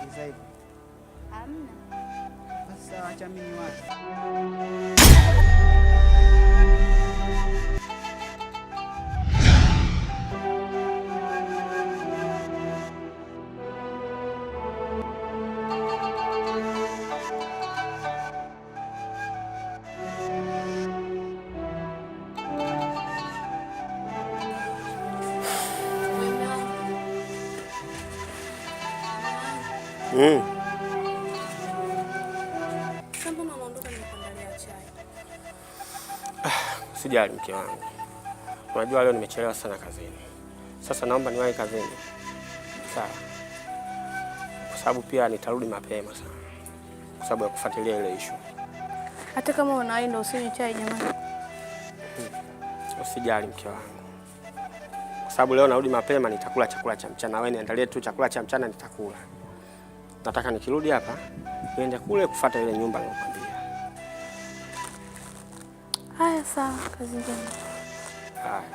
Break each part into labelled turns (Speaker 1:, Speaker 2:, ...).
Speaker 1: Uliza hivyo.
Speaker 2: Hamna.
Speaker 1: Sasa acha mimi niwache.
Speaker 3: Sijali mke wangu. Unajua leo nimechelewa sana kazini. Sasa naomba niwahi kazini. Sawa. Kwa sababu pia nitarudi mapema sana. Kwa sababu ya kufuatilia ile issue.
Speaker 2: Hata kama unawahi ndio usinywe chai jamani.
Speaker 3: Usijali mke wangu. Kwa sababu leo narudi mapema nitakula chakula cha mchana. Wewe niandalie tu chakula cha mchana nitakula. Nataka nikirudi hapa niende kule kufuata ile nyumba niliyokuambia.
Speaker 2: Haya sawa, kazi njema.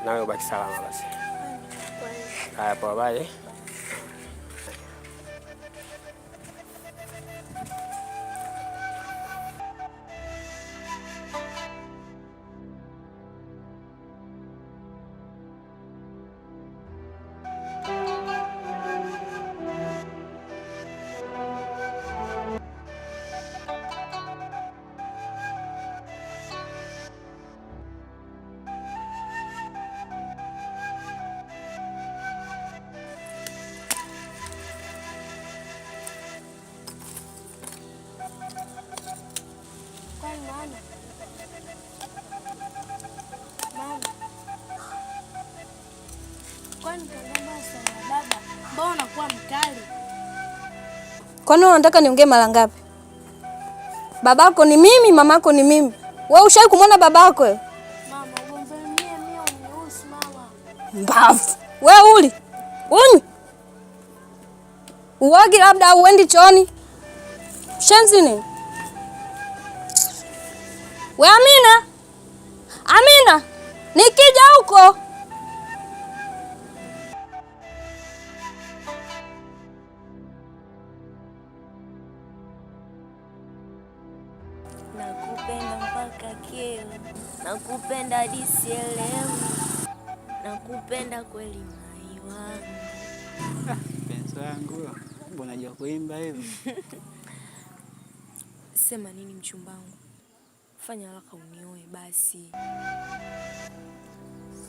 Speaker 3: Nawe ubaki salama basi. Haya, bye.
Speaker 2: Mbona unakuwa mkali?
Speaker 4: Kwani unataka niongee mara ngapi? Babako ni mimi, mamako ni mimi. Wewe ushawahi kumwona babako wewe?
Speaker 2: Mama, ugombanie mimi unihusu mama.
Speaker 4: Mbavu. Wewe uli. Uni. Uogi labda au uendi chooni? Shenzi nini? We Amina. Amina. Nikija huko.
Speaker 5: Nakupenda mpaka keo, nakupenda hadi sielewi, nakupenda kweli mai wangu.
Speaker 1: Penzi wangu, mbona unajua kuimba hivyo?
Speaker 5: Sema nini mchumbangu? Fanya haraka unioe basi.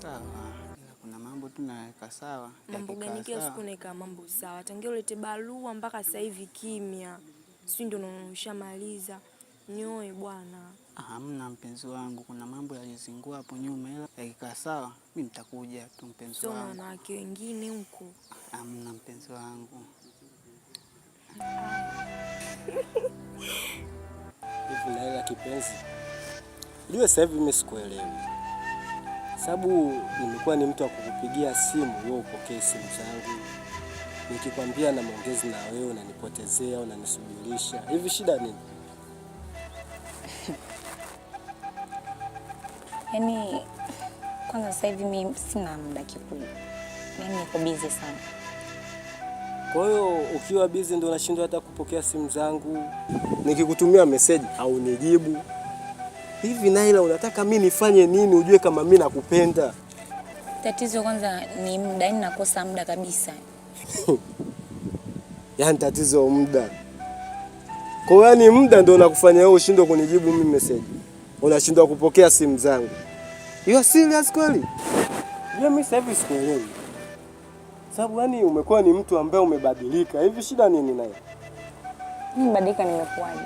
Speaker 1: Sawa, ila kuna mambo tunaweka sawa.
Speaker 5: Mambo gani? Kila siku naika mambo sawa. Tangia ulete barua mpaka sasa hivi kimya. Sisi ndio ushamaliza. Nioe bwana.
Speaker 1: Hamna mpenzi wangu, kuna mambo yalizingua hapo nyuma, ila yakikaa sawa mimi nitakuja tu mpenzi wangu.
Speaker 5: Sio na wanawake wengine huko.
Speaker 1: Hamna mpenzi wangu.
Speaker 3: Hivi na ile kipenzi. Liwe sasa hivi mimi sikuelewi. Sababu nimekuwa ni mtu wa kukupigia simu wewe upokee simu zangu. Nikikwambia na maongezi na wewe unanipotezea, unanisubirisha. Hivi shida nini?
Speaker 6: Yaani kwanza sasa hivi mimi sina muda kikubwa. Mimi niko busy sana.
Speaker 3: Kwa hiyo ukiwa busy ndio unashindwa hata kupokea simu zangu. Nikikutumia message au nijibu. Hivi Naila unataka mimi nifanye nini ujue kama mimi nakupenda?
Speaker 6: Tatizo kwanza ni muda, yani nakosa muda kabisa.
Speaker 3: Yaani tatizo muda. Kwa hiyo ni muda ndio unakufanya wewe ushindwe kunijibu mimi message. Unashindwa kupokea simu zangu. You are serious kweli? Mimi sasa hivi sikuelewi. Sababu yani umekuwa ni mtu ambaye umebadilika. Hivi shida nini naye?
Speaker 6: Mimi badilika nimekuaje?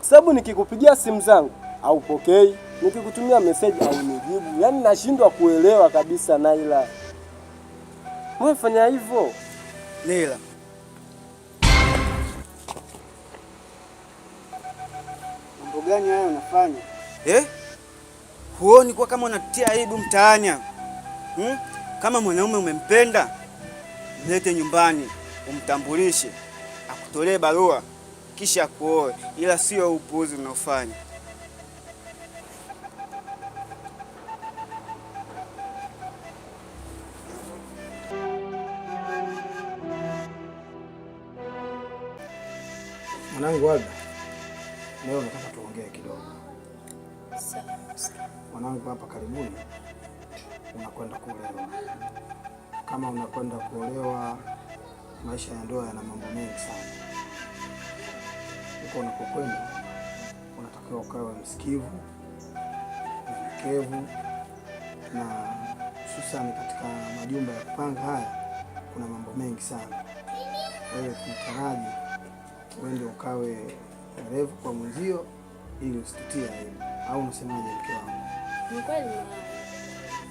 Speaker 3: Sababu nikikupigia simu zangu haupokei, nikikutumia message au nijibu. Yaani nashindwa kuelewa kabisa Naila. Wewe fanya hivyo.
Speaker 1: Naila. Mambo gani haya unafanya? Huoni kwa kama unatia aibu mtaani? Kama mwanaume umempenda, mlete nyumbani, umtambulishe, akutolee barua, kisha akuoe, ila sio upuuzi unaofanya.
Speaker 7: Mwanangu Alda, leo nataka tuongee kidogo.
Speaker 5: Sawa.
Speaker 7: Mwanangu, hapa karibuni unakwenda kuolewa. Kama unakwenda kuolewa, maisha ya ndoa yana mambo mengi sana. Huko unapokwenda unatakiwa ukawe msikivu, mnyenyekevu, na hususani katika majumba ya kupanga haya kuna mambo mengi sana. Kwa hiyo tunataraji uende ukawe mwerevu kwa mwenzio ili usitutie aibu. Au unasemaje mke wangu?
Speaker 2: Ni kweli mama.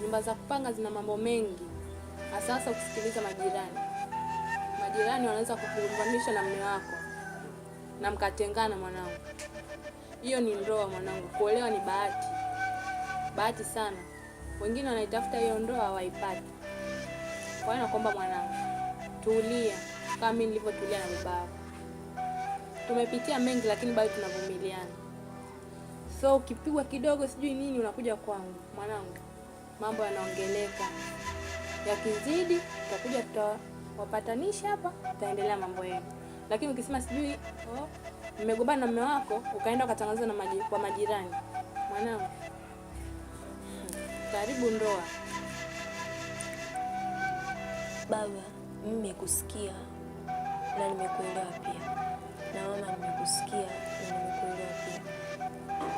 Speaker 2: Nyumba za kupanga zina mambo mengi. Hasa ukisikiliza majirani. Majirani wanaweza kukuunganisha na mume wako na mkatengana mwanangu. Hiyo ni ndoa mwanangu. Kuolewa ni bahati. Bahati sana. Wengine wanaitafuta hiyo ndoa hawaipati. Kwa hiyo naomba mwanangu, tulia kama mimi nilivyotulia na babako. Tumepitia mengi lakini bado tunavumiliana. So ukipigwa kidogo sijui nini unakuja kwangu. Mwanangu, mambo yanaongeleka. Yakizidi tutakuja tutawapatanisha hapa, tutaendelea mambo yenu. Lakini ukisema sijui nimegombana na mume wako, ukaenda ukatangaza na kwa majirani. Mwanangu, karibu ndoa.
Speaker 5: Baba, mimi nimekusikia na nimekuelewa pia. Na mama, nimekusikia na nimekuelewa pia.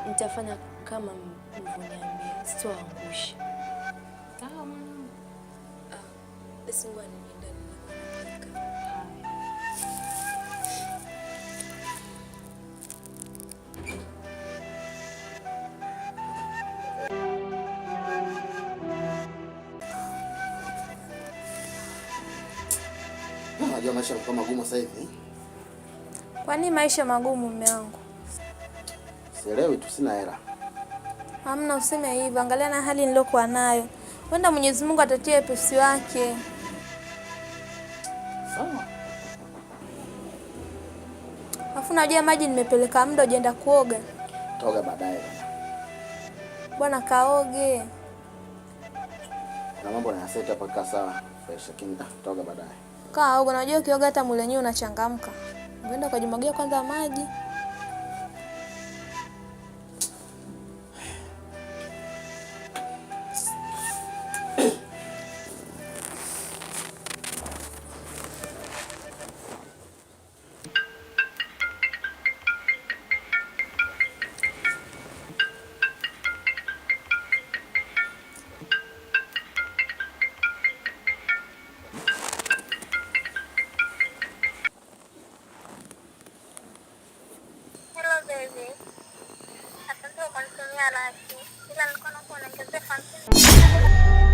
Speaker 5: Nitafanya kama mlivyoniambia, sitoangusha.
Speaker 2: Sawa mwanangu.
Speaker 5: Basi ngoja niende nilipopika.
Speaker 8: Unajua maisha yanakuwa magumu sasa hivi.
Speaker 2: Kwa nini maisha magumu mume wangu?
Speaker 8: Sielewi tu, sina hela.
Speaker 2: Hamna, useme hivyo. Angalia na hali nilokuwa nayo. Wenda Mwenyezi Mungu atatia wepesi wake.
Speaker 8: Sawa.
Speaker 2: Alafu unajua maji nimepeleka muda ujaenda kuoga.
Speaker 8: Toga baadaye
Speaker 2: Bwana kaoge.
Speaker 8: na mambo na set hapa sawa fresh, lakini toga baadaye.
Speaker 2: Kaoga, unajua ukioga hata mwili wenyewe unachangamka. Unaenda kujimwagia kwanza maji.
Speaker 9: Asante kwa kunitumia laki. Ila nilikuwa nakuwa naongezea 50.